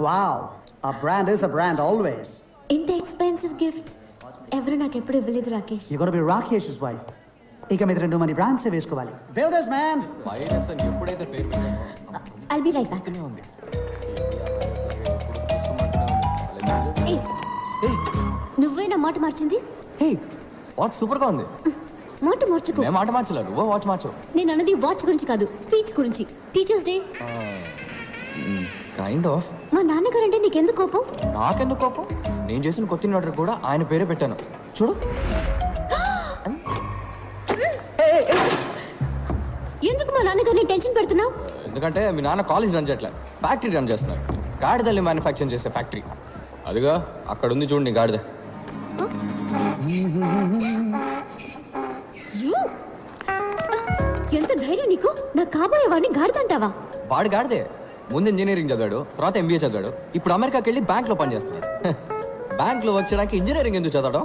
Wow, a brand is a brand always. ఇంత expensive gift ఎవరు నాకు ఎప్పుడు ఇవ్వలేదు Rakesh. You gotta be Rakesh's wife. ఇక మీద 2 మంది బ్రాండ్స్ వేసుకోవాలి. Builders man. ఎప్పుడైతే పేరు I'll be right back. నువ్వే నా మాట మార్చింది. హే వాచ్ సూపర్ గా ఉంది. మాట మార్చుకో. నేను మాట మార్చలేదు, నువ్వు వాచ్ మార్చు. నేను అన్నది వాచ్ గురించి కాదు, స్పీచ్ గురించి. Teachers day kind of. మా నాన్నగారంటే నీకెందుకు కోపం? నాకెందుకు కోపం? నేను చేసిన కొత్త ఆర్డర్ కూడా ఆయన పేరే పెట్టాను చూడు. ఎందుకు మా నాన్నగారిని టెన్షన్ పెడుతున్నావు? ఎందుకంటే మీ నాన్న కాలేజ్ రన్ చేయట్లే, ఫ్యాక్టరీ రన్ చేస్తున్నారు. గాడిదల్ని మ్యానుఫ్యాక్చరింగ్ చేసే ఫ్యాక్టరీ. అదిగా అక్కడ ఉంది చూడు నీ గాడిద. ఎంత ధైర్యం నీకు? నా కాబోయే వాడిని గాడిదంటావా? వాడు గాడిదే. ముందు ఇంజనీరింగ్ చదివాడు, తర్వాత ఎంబీఏ చదివాడు, ఇప్పుడు అమెరికాకి వెళ్ళి బ్యాంక్ లో పనిచేస్తున్నాడు. బ్యాంక్ లో వర్క్ చేయడానికి ఇంజనీరింగ్ ఎందుకు చదవడం?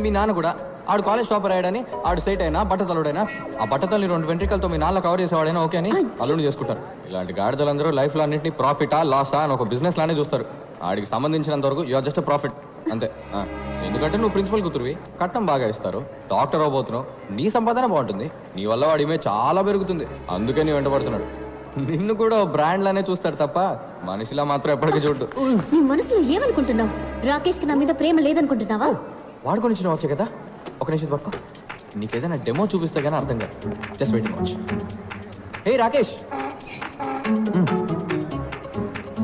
మీ నాన్న కూడా ఆడు కాలేజ్ టాపర్ అయ్యాడని ఆడు సైట్ అయినా బట్టతలుడైనా ఆ బట్టతల్ని 2 వెంట్రికలతో మీ నాన్న కవర్ చేసేవాడైనా ఓకే అని అల్లుని చేసుకుంటారు. ఇలాంటి గాడిదలందరూ లైఫ్ లో అన్నింటినీ ప్రాఫిటా లాసా అని ఒక బిజినెస్ లానే చూస్తారు. ఆడికి సంబంధించినంత వరకు యు ఆర్ జస్ట్ ప్రాఫిట్ అంతే. ఎందుకంటే నువ్వు ప్రిన్సిపల్ కూతురువి, కట్నం బాగా ఇస్తారు, డాక్టర్ అవబోతున్నావు, నీ సంపాదన బాగుంటుంది, నీ వల్ల వాడి ఇమేజ్ చాలా పెరుగుతుంది. అందుకే నీ వెంటబడుతున్నాడు. నిన్ను కూడా బ్రాండ్ లానే చూస్తాడు తప్ప మనిషిలా మాత్రం ఎప్పటికీ చూడు. నీ మనసులో ఏమనుకుంటున్నావు? రాకేష్ కి నా మీద ప్రేమ లేదనుకుంటున్నావా? వాడుకొని ఇచ్చిన వచ్చే కదా, ఒక నిమిషం పట్టుకో. నీకేదైనా డెమో చూపిస్తే కానీ అర్థం కాదు. Just wait watch. Hey Rakesh,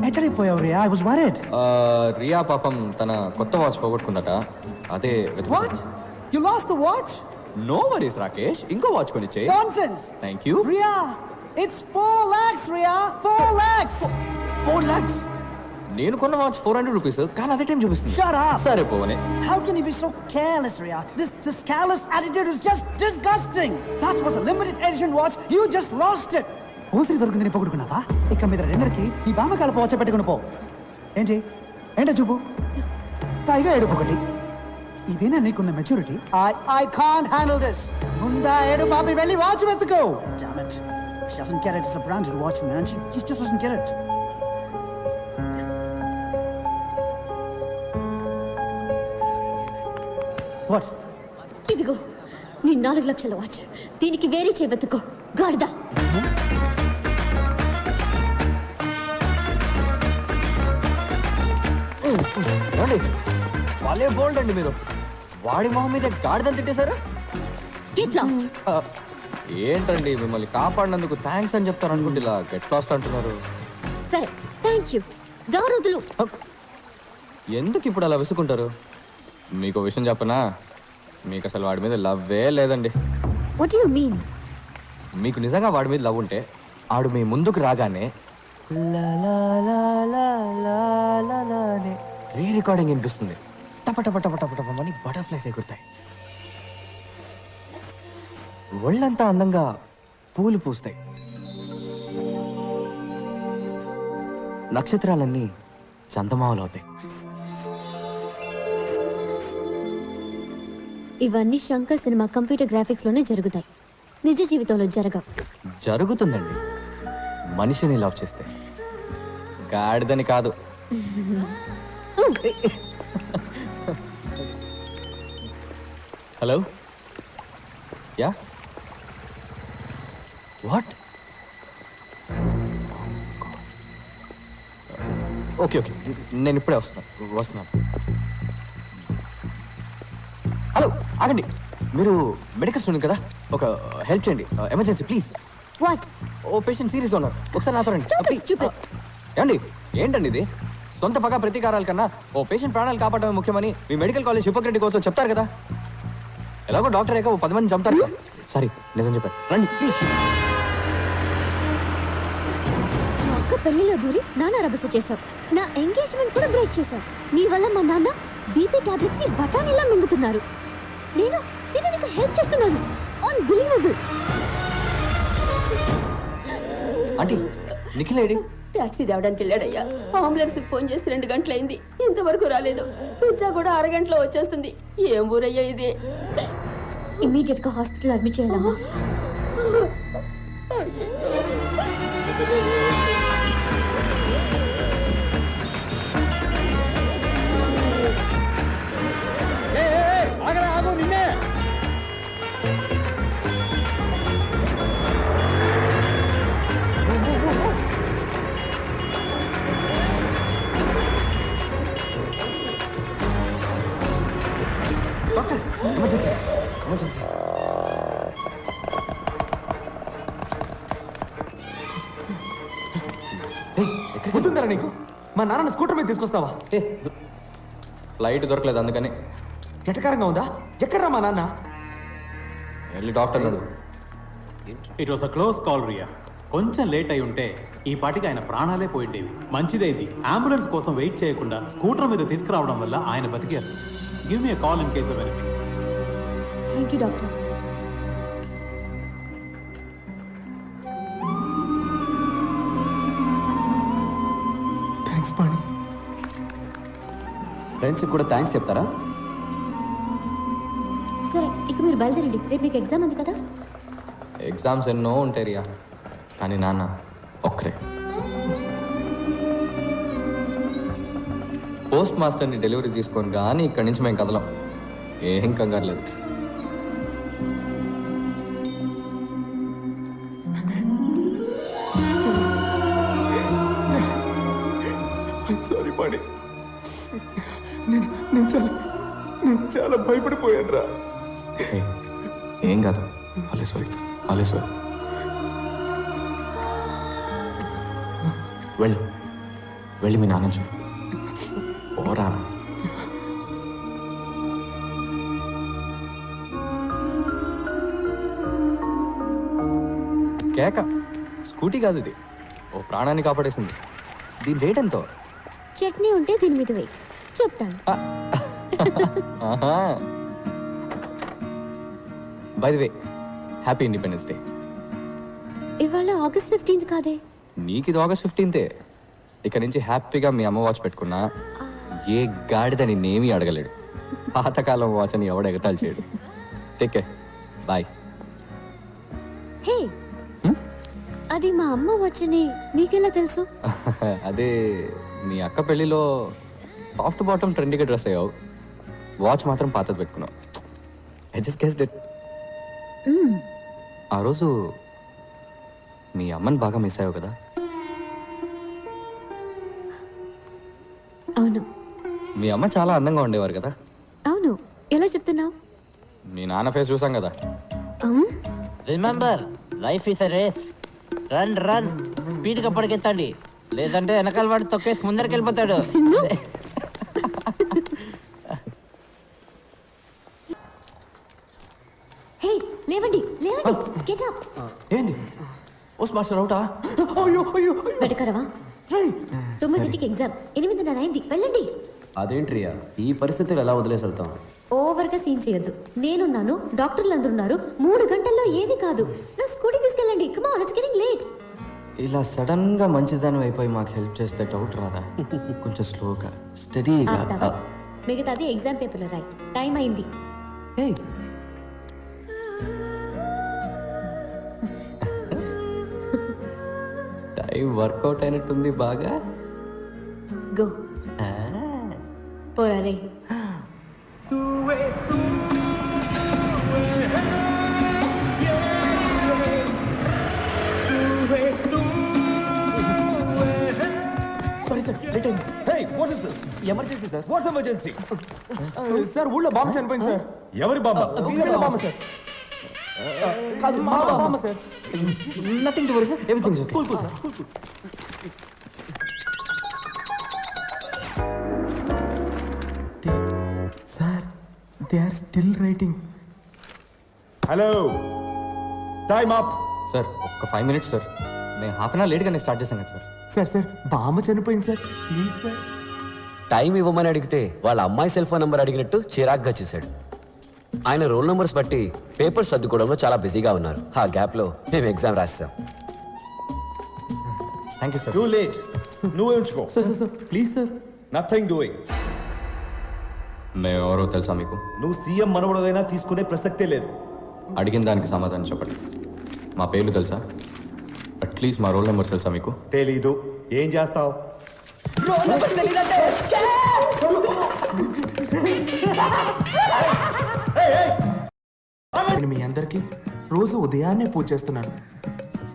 ఎక్కడిపోయావు Ria? I was worried. Ria పాపం తన కొత్త వాచ్ పోగొట్టుకుందట. అదే What? You lost the watch? No worries Rakesh, ఇంకో వాచ్ కొనిచ్చే. Nonsense. Thank you. Ria, it's 4 lakhs, Ria. 4 lakhs. 4 lakhs. నేను కొన్న వాచ్ 400 రూపీస్, కానీ అదే టైం చూపిస్తుంది. Shut up. సరే పోవనే. How can you be so careless, Ria? This careless attitude is just disgusting. That was a limited edition watch. You just lost it. ఊసిరి దొరికింది నీ పొగుడుకున్నావా? ఇక మీద రెండరికి ఈ బామకాల పోచ పెట్టుకుని పో. ఏంటో చూపు, పైగా ఏడుపు ఒకటి. ఇదేనా నీకున్న maturity? I can't handle this. ముందా ఏడు బాబి వెళ్ళి watch వెతుకో. Damn it. She doesn't get it. It's a branded watch, man. She just doesn't get it. What? ఇదిగో నీ 4 లక్షల వాచ్. దీనికి వేరే చేయబెత్తుకో గాడిద. వాళ్ళే బోల్డ్ అండి మీరు. వాడి మొహం మీద గాడిదని తిట్టేశారు. Get lost. ఏంటండి మిమ్మల్ని కాపాడినందుకు థ్యాంక్స్ అని చెప్తారు అనుకుంటే ఇలా గెట్ లాస్ట్ అంటున్నారు. సరే థ్యాంక్ యూ. దారుదులు. ఎందుకు ఇప్పుడు అలా విసుకుంటారు? మీకు విషయం చెప్పనా, మీకు అసలు వాడి మీద లవ్వే లేదండి. What you mean? మీకు నిజంగా వాడి మీద లవ్ ఉంటే ఆడు మీ ముందుకు రాగానే రీ రికార్డింగ్ వినిపిస్తుంది. టప టప టప టప టపని బటర్ఫ్లైస్ ఎగురుతాయి. ఒళ్ళంతా అందంగా పూలు పూస్తాయి. నక్షత్రాలన్నీ చందమామలు అవుతాయి. ఇవన్నీ శంకర్ సినిమా కంప్యూటర్ గ్రాఫిక్స్ లోనే జరుగుతాయి, నిజ జీవితంలో జరగవు. జరుగుతుందండి మనిషిని లవ్ చేస్తే, గాడిదని కాదు. Hello, yeah what? Okay okay, నేను ఇప్పుడే వస్తున్నాను. హలో ఆగండి, మీరు మెడికల్ స్టూడెంట్ కదా, ఒక హెల్ప్ చేయండి, ఎమర్జెన్సీ ప్లీజ్. వాట్? ఓ పేషెంట్ సీరియస్గా ఉన్నారు, ఒకసారి నాతో రండి. Stupid. ఏమండి ఏంటండి ఇది? సొంత పగ ప్రతీకారాల కన్నా ఓ పేషెంట్ ప్రాణాలు కాపాడమే ముఖ్యమని మీ మెడికల్ కాలేజ్ హిపోక్రటిక్ కోర్సులో చెప్తారు కదా. ఎలాగో డాక్టర్ అయ్యాక ఓ 10 మంది చంపుతారు కదా. సారీ, నిజం చెప్పారు, రండి ప్లీజ్. మా అక్క పెళ్లిలో దూరి నాన్న రభస చేశావు, నా ఎంగేజ్మెంట్ కూడా బ్రేక్ చేశావు. నీ వల్ల మా నాన్న బీపీ టాబ్లెట్స్ ని బఠానీలా మింగుతున్నారు. నేను నీకు హెల్ప్ చేస్తున్నాను. Unbelievable. Aunty, Nikhil AD? Taxi తేవడానికి వెళ్ళాడయ్యా. అంబులెన్స్ ఫోన్ చేసి 2 గంటలైంది, ఇంతవరకు రాలేదు. పిజ్జా కూడా అరగంటలో వచ్చేస్తుంది. ఏం ఊరయ్యా ఇది? ఇమీడియట్ గా హాస్పిటల్ అడ్మిట్ చేయాలమ్మా. గుర్తుందా నీకు? మా నాన్న స్కూటర్ మీద తీసుకొస్తావా? ఫ్లైట్ దొరకలేదు అందుకని. జటకారంగా ఉందా? ఎక్కడ్రా మా నాన్న? వెళ్ళి డాక్టర్ అడుగు. It was a close call Ria. కొంచెం లేట్ అయి ఉంటే ఈ పాటికి ఆయన ప్రాణాలే పోయిండేవి. మంచిదైంది అంబులెన్స్ కోసం వెయిట్ చేయకుండా స్కూటర్ మీద తీసుకురావడం వల్ల ఆయన బతికారు. Give me call in case of anything. Thank you doctor. Thanks Pani. ఫ్రెండ్స్కి కూడా థ్యాంక్స్ చెప్తారా? సరే ఇక మీరు బయలుదేరండి, రేపు మీకు ఎగ్జామ్ ఉంది కదా. ఎగ్జామ్స్ ఎన్నో ఉంటాయి రియా, కానీ నాన్న ఒక్కరే. పోస్ట్ మాస్టర్ని డెలివరీ తీసుకొని కానీ ఇక్కడి నుంచి మేము కదలం. ఏం కంగారు లేదు. సారీ పాణి, నేను చాలా భయపడిపోయాను రా. ఏం కాదు, అలేశ్వరి అలేశ్వరి వెళ్ళి వెళ్ళి మీ నాన్న చూడు. ఓరా కేక. స్కూటీ కాదు ఇది, ఓ ప్రాణాన్ని కాపాడేసింది. దీని రేట్ ఎంతో? చట్నీ ఉంటే దీని మీద వేయి, చెప్తాను. By the way, happy independence day. ఇవాళ August 15th కాదే. నీకు ఇది August 15th. ఇక నుంచి హ్యాపీగా మీ అమ్మ వాచ్ పెట్టుకున్నా ఏ గాడిద నిన్నేమీ అడగలేడు. పాతకాలం వాచ్ అని ఎవడు ఎగతాలు చేయడు. Take care, bye. హే, అది మా అమ్మ వచ్చని నీకెలా తెలుసు? అదే మీ అక్క పెళ్లిలో టాప్ టు బాటమ్ ట్రెండీగా డ్రెస్ అయ్యావు, వాచ్ మాత్రం పాతది పెట్టుకున్నావు. I just guessed it. ఆ రోజు మీ అమ్మని బాగా మిస్ అయ్యావు కదా? అవును. మీ అమ్మ చాలా అందంగా ఉండేవారు కదా? అవును. ఎలా చెప్తున్నావు? మీ నాన్న ఫేస్ చూసాం కదా. Remember, life is a race. Run run, స్పీడ్గా పరిగెత్తండి, లేదంటే వెనకాల వాడు తొక్కేసి ముందరికి వెళ్ళిపోతాడు. హే, లేవండి లేవండి, గెట్ అప్. ఏంది పోస్ట్ మాస్టర్ అవుటా? వెటకరవా? 9కి ఎగ్జామ్, 8:30 అయింది, వెళ్ళండి. అదేంట్రియా, ఈ పరిస్థితులు ఎలా వదిలేసి వెళ్తాం? ఓవర్గా సీన్ చేయొద్దు. నేనున్నాను, డాక్టర్లు అందరూ ఉన్నారు. 3 గంటల్లో ఏమీ కాదు. నా స్కూటీ తీసుకెళ్ళండి. Come on, it's getting late. ఇలా సడన్ గా మంచిదాని అయిపోయి మాకు హెల్ప్ చేస్తే డౌట్ రాదా? కొంచెం స్లోగా స్టడీగా. మిగతాది ఎగ్జామ్ పేపర్లో రాయి. టైం అయింది. టైం వర్కౌట్ అయినట్టుంది బాగా. గో పోరా రే. Emergency sir. What emergency? Sir ఊళ్ళో బాంబు చనిపోయింది సార్. ఎవరి బాబా? వీళ్ళ బాంబు సార్. కాదు, మా బాంబు sir. Nothing to worry sir, everything is okay. Cool sir, cool. Sir, they are still writing. Hello, time up. Sir ఒక్క 5 minutes సార్. నేను హాఫ్ అన్ అవర్ లేట్గానే స్టార్ట్ చేశాను కదా సార్. సార్ బాంబు చనిపోయింది సార్, ప్లీజ్ సార్. టైం ఇవ్వమని అడిగితే వాళ్ళ అమ్మాయి సెల్ ఫోన్ నెంబర్ అడిగినట్టు చిరాగ్గా చేశాడు. ఆయన రోల్ నెంబర్స్ బట్టి పేపర్స్ సర్దుకోవడంలో చాలా బిజీగా ఉన్నారు. ఆ గ్యాప్లో మేము ఎగ్జామ్ రాస్తాం. Thank you sir. Too late. నువ్వే ఉంచుకో. Sir please sir. Nothing doing. మేము ఎవరో తెలుసా మీకు? నువ్వు సీఎం మనవడదైనా తీసుకునే ప్రసక్తే లేదు. అడిగిన దానికి సమాధానం చెప్పండి. మా పేర్లు తెలుసా? అట్లీస్ట్ మా రోల్ నెంబర్స్ తెలుసా మీకు? తెలీదు. ఏం చేస్తావు? నేను మీ అందరికీ రోజు ఉదయాన్నే పూజ చేస్తున్నాను.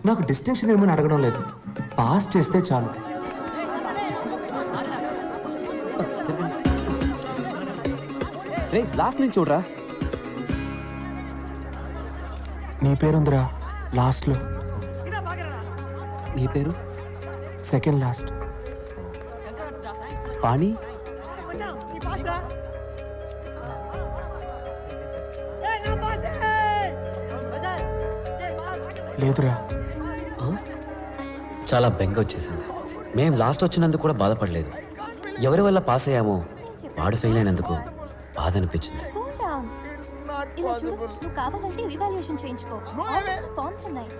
నాకు డిస్టింక్షన్ ఏమని అడగడం లేదు, పాస్ చేస్తే చాలు. రే, లాస్ట్ నుంచి చూడరా. నీ పేరుందిరా లాస్ట్లో. నీ పేరు? Second last. పాణి లేదురా. చాలా బెంగ వచ్చేసింది. మేం లాస్ట్ వచ్చినందుకు కూడా బాధపడలేదు. ఎవరి వల్ల పాస్ అయ్యామో వాడు ఫెయిల్ అయినందుకు బాధ అనిపించింది. ఇలా చూడు, నువ్వు కావాలంటే రివాల్యూషన్ చేయించుకో. ఫార్మ్స్ ఉన్నాయి.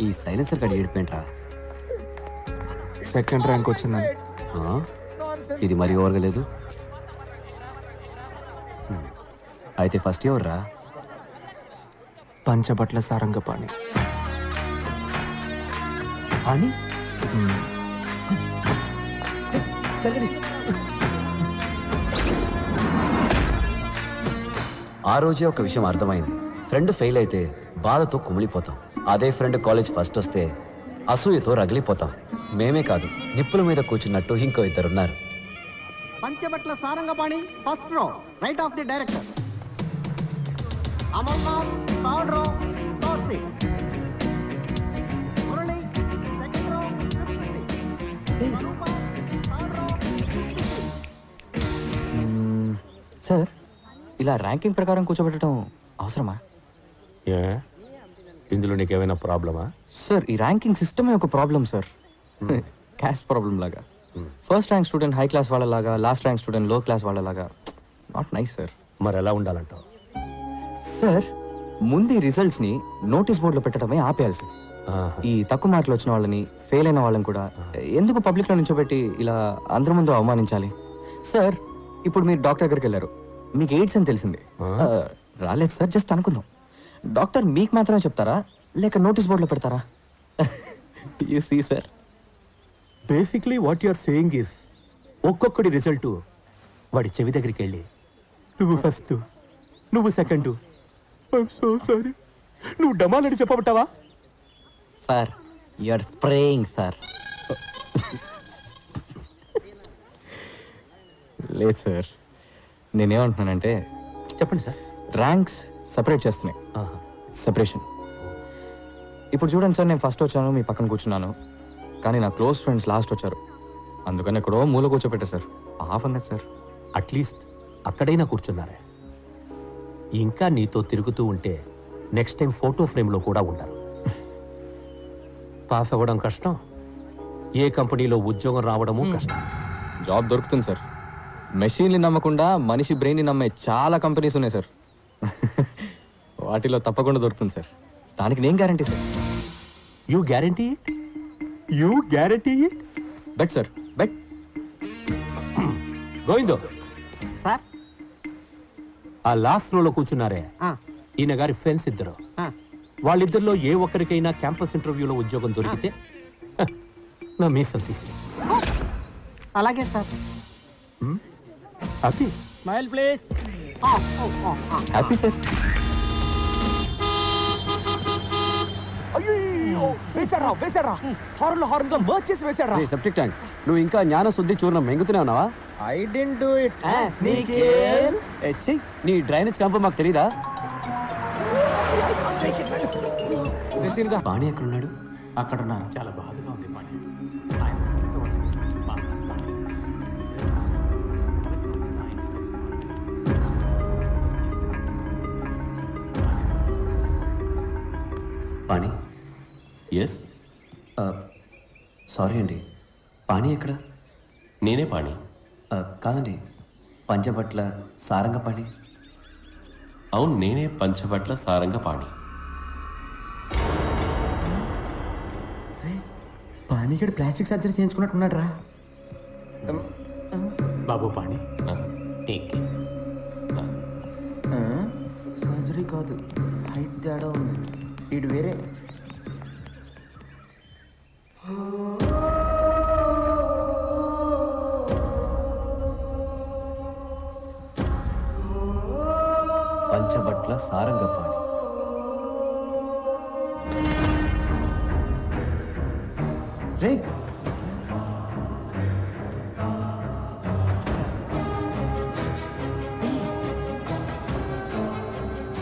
ఈ సైలెన్సర్ గడి ఏడిపోయింట్రా. సెకండ్ ర్యాంక్ వచ్చిందని. ఇది మరీ ఓవర్గా లేదు. అయితే ఫస్ట్ ఇయర్ రా. పంచబట్ల సారంగపాణి. పాణి ఆ రోజే ఒక విషయం అర్థమైంది. ఫ్రెండ్ ఫెయిల్ అయితే బాధతో కుమిలిపోతాం. అదే ఫ్రెండ్ కాలేజ్ ఫస్ట్ వస్తే అసూయతో రగిలిపోతాం. మేమే కాదు, నిప్పుల మీద కూర్చున్నట్టు ఇంకో ఇద్దరున్నారు. Panchabatla Sarangapani first row, right of the director. Amarnath third row, third seat. Murali second row, fifth seat. Swarupa third row, fifth seat. Sir, ఇలా ర్యాంకింగ్ ప్రకారం కూర్చోబెట్టడం అవసరమా? ఇందులో నీకేమైనా ప్రాబ్లమా? సార్, ఈ ర్యాంకింగ్ సిస్టమే ఒక ప్రాబ్లం సార్. క్యాస్ట్ ప్రాబ్లం లాగా. First rank student high class వాళ్ళలాగా, లాస్ట్ ర్యాంక్ స్టూడెంట్ లో క్లాస్ వాళ్ళలాగా. Not nice sir. మరి ఎలా ఉండాలంటావు? సార్, ముందు ఈ రిజల్ట్స్ ని నోటీస్ బోర్డులో పెట్టడమే ఆపేయాలి సార్. ఈ తక్కువ మార్కులు వచ్చిన వాళ్ళని, ఫెయిల్ అయిన వాళ్ళని కూడా ఎందుకు పబ్లిక్ లో నుంచోబెట్టి ఇలా అందరి ముందు అవమానించాలి? సార్, ఇప్పుడు మీరు డాక్టర్ దగ్గరికి వెళ్ళారు, మీకు ఎయిడ్స్ అని తెలిసింది. రాలేదు సార్, జస్ట్ అనుకుందాం. డాక్టర్ మీకు మాత్రమే చెప్తారా, లేక నోటీస్ బోర్డులో పెడతారా? You see sir, basically what you're saying is, ఒక్కొక్కడి రిజల్ట్ వాడి చెవి దగ్గరికి వెళ్ళి నువ్వు ఫస్ట్, నువ్వు సెకండ్, ఐఎమ్ సో సారీ, నువ్వు డమాలని చెప్పబట్టావా? Sir, you are spraying sir. లేదు సార్, నేనేమంటున్నానంటే, చెప్పండి సార్. ర్యాంక్స్ సెపరేట్ చేస్తున్నాయి. సెపరేషన్. ఇప్పుడు చూడండి సార్, నేను ఫస్ట్ వచ్చాను, మీ పక్కన కూర్చున్నాను, కానీ నా క్లోజ్ ఫ్రెండ్స్ లాస్ట్ వచ్చారు. అందుకని ఎక్కడో మూల కూర్చోపెట్టారు సార్. ఆపండి సార్. అట్లీస్ట్ అక్కడైనా కూర్చున్నారే. ఇంకా నీతో తిరుగుతూ ఉంటే నెక్స్ట్ టైం ఫోటో ఫ్రేమ్లో కూడా ఉంటారు. పాస్ అవ్వడం కష్టం, ఏ కంపెనీలో ఉద్యోగం రావడము కష్టం. జాబ్ దొరుకుతుంది సార్. మెషిన్ని నమ్మకుండా మనిషి బ్రెయిన్ని నమ్మే చాలా కంపెనీస్ ఉన్నాయి సార్. వాటిలో తప్పకుండా దొరుకుతుంది సార్. దానికి నేను guarantee sir. You guarantee it? You guarantee it? Bet sir, bet. గోవిందో సార్, ఆ లాస్ట్ రోలో కూర్చున్నారే, ఈయన గారి ఫ్రెండ్స్ ఇద్దరు. వాళ్ళిద్దరిలో ఏ ఒక్కరికైనా క్యాంపస్ ఇంటర్వ్యూలో ఉద్యోగం దొరికితే నా మీసం తీసి. అలాగే sir. Happy? Smile please. Happy sir. Septic tank, నువ్వు ఇంకా జ్ఞాన శుద్ధి చూర్ణం మెంగుతూనే ఉన్నావా? I didn't do it. నీ డ్రైనేజ్ క్యాంప్ మాకు తెలీదా? పాణి ఎక్కడున్నాడు? అక్కడ ఉన్నాను. చాలా బాధగా ఉంది పాణి. పాణి, ఎస్, సారీ అండి, పాణి ఎక్కడ? నేనే పాణి. కాదండి, పంచబట్ల సారంగపాణి. అవును, నేనే పంచబట్ల సారంగపాణి. పానీగడ్ ప్లాస్టిక్ సర్జరీ చేయించుకున్నట్టున్నాడు రా. బాబు పాణి, సర్జరీ కాదు, హైట్ తేడా ఉంది. ఇటు వేరే. పంచబట్ల సారంగపాణి. రే,